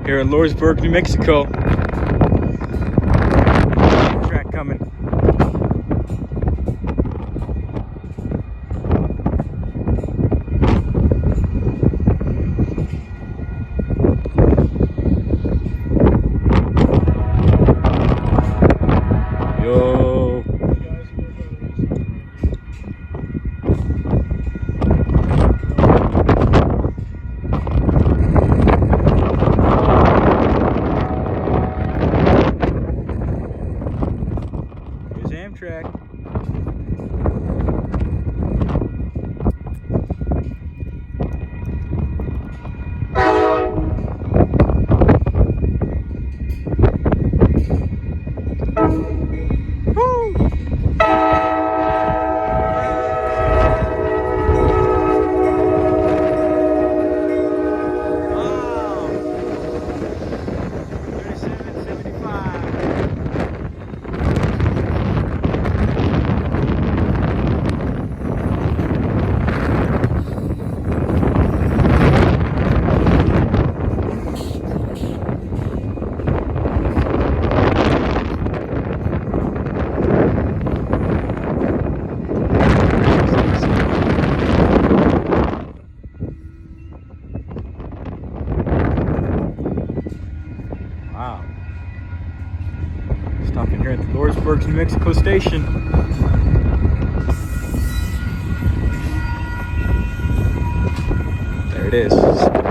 here in Lordsburg, New Mexico. Amtrak coming. Yo. Here's Amtrak. Wow. Stopping here at the Lordsburg, New Mexico station. There it is.